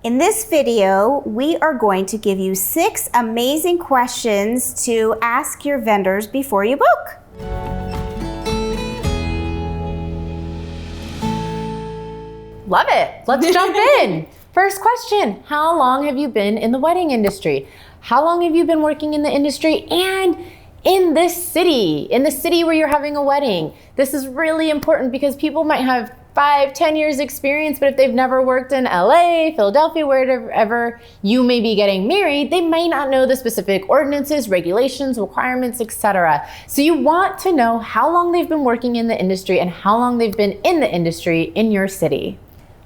In this video, we are going to give you 6 amazing questions to ask your vendors before you book. Love it. Let's jump in. First question, how long have you been in the wedding industry? How long have you been working in the industry and in the city where you're having a wedding? This is really important because people might have 5-10 years experience, but if they've never worked in LA, Philadelphia, wherever you may be getting married, they may not know the specific ordinances, regulations, requirements, etc. So you want to know how long they've been working in the industry and how long they've been in the industry in your city.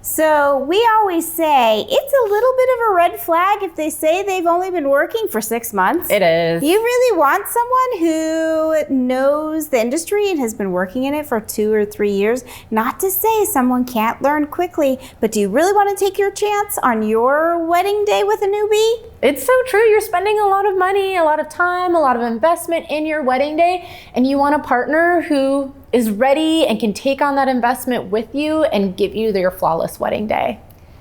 So we always say it's a little bit of a red flag if they say they've only been working for 6 months. It is. You really want someone who knows the industry and has been working in it for 2 or 3 years. Not to say someone can't learn quickly, but do you really want to take your chance on your wedding day with a newbie? It's so true. You're spending a lot of money, a lot of time, a lot of investment in your wedding day, and you want a partner who is ready and can take on that investment with you and give you your flawless wedding day.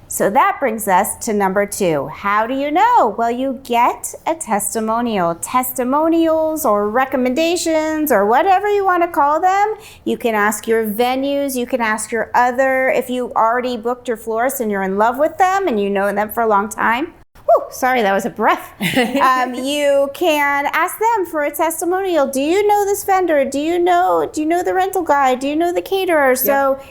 So that brings us to number 2. How do you know? Well, you get a testimonial. Testimonials or recommendations or whatever you want to call them. You can ask your venues. You can ask your if you already booked your florist and you're in love with them and you know them for a long time. Whew, sorry, that was a breath. You can ask them for a testimonial. Do you know this vendor? Do you know the rental guy? Do you know the caterer? Yep. So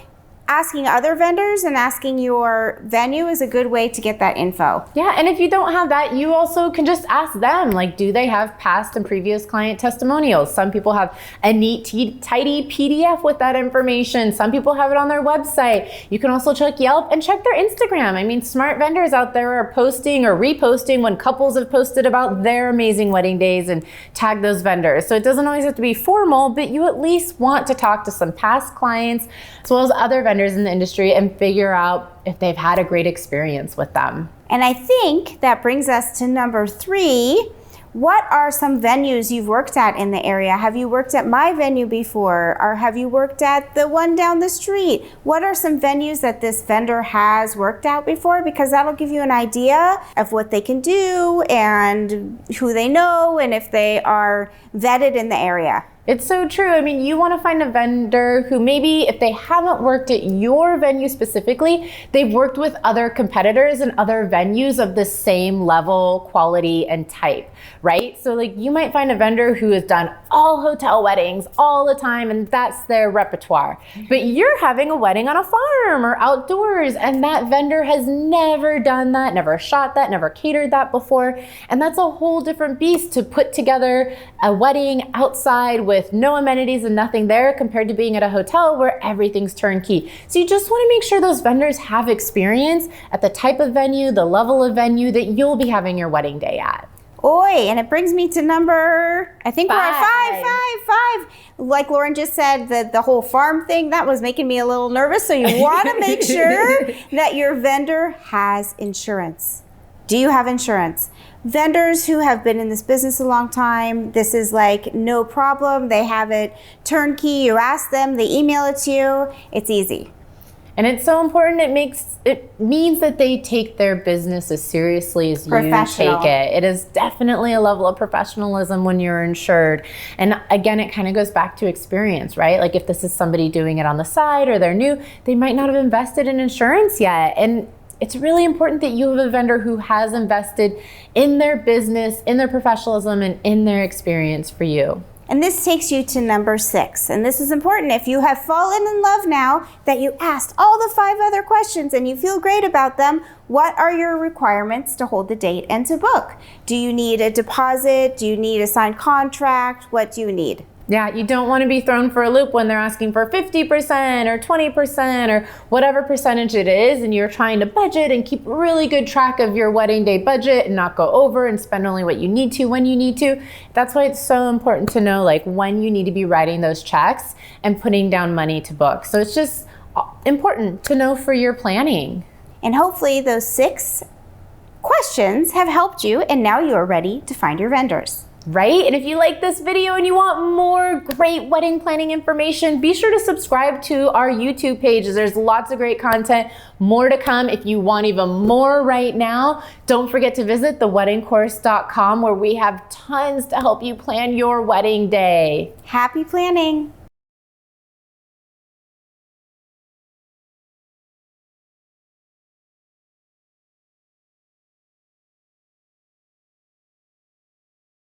asking other vendors and asking your venue is a good way to get that info. Yeah, and if you don't have that, you also can just ask them, like, do they have past and previous client testimonials? Some people have a neat, tidy PDF with that information. Some people have it on their website. You can also check Yelp and check their Instagram. I mean, smart vendors out there are posting or reposting when couples have posted about their amazing wedding days and tag those vendors. So it doesn't always have to be formal, but you at least want to talk to some past clients as well as other vendors in the industry and figure out if they've had a great experience with them. And I think that brings us to number 3. What are some venues you've worked at in the area? Have you worked at my venue before? Or have you worked at the one down the street? What are some venues that this vendor has worked out before? Because that'll give you an idea of what they can do and who they know and if they are vetted in the area. It's so true. I mean, you want to find a vendor who maybe if they haven't worked at your venue specifically, they've worked with other competitors and other venues of the same level, quality, and type, right? So like you might find a vendor who has done all hotel weddings all the time and that's their repertoire. But you're having a wedding on a farm or outdoors and that vendor has never done that, never shot that, never catered that before. And that's a whole different beast to put together a wedding outside with no amenities and nothing there compared to being at a hotel where everything's turnkey. So you just want to make sure those vendors have experience at the type of venue, the level of venue that you'll be having your wedding day at. Oi, and it brings me to number, I think 5. We're at 5. Like Lauren just said, the whole farm thing, that was making me a little nervous. So you want to make sure that your vendor has insurance. Do you have insurance? Vendors who have been in this business a long time, this is like no problem. They have it turnkey. You ask them, they email it to you. It's easy. And it's so important. It means that they take their business as seriously as you take it. It is definitely a level of professionalism when you're insured. And again, it kind of goes back to experience, right? Like if this is somebody doing it on the side or they're new, they might not have invested in insurance yet. And it's really important that you have a vendor who has invested in their business, in their professionalism, and in their experience for you. And this takes you to number 6. And this is important. If you have fallen in love now that you asked all the 5 other questions and you feel great about them, what are your requirements to hold the date and to book? Do you need a deposit? Do you need a signed contract? What do you need? Yeah, you don't want to be thrown for a loop when they're asking for 50% or 20% or whatever percentage it is, and you're trying to budget and keep really good track of your wedding day budget and not go over and spend only what you need to when you need to. That's why it's so important to know like when you need to be writing those checks and putting down money to book. So it's just important to know for your planning. And hopefully those 6 questions have helped you and now you are ready to find your vendors. right? And if you like this video and you want more great wedding planning information, be sure to subscribe to our YouTube page. There's lots of great content, more to come. If you want even more right now, don't forget to visit theweddingcourse.com where we have tons to help you plan your wedding day. Happy planning!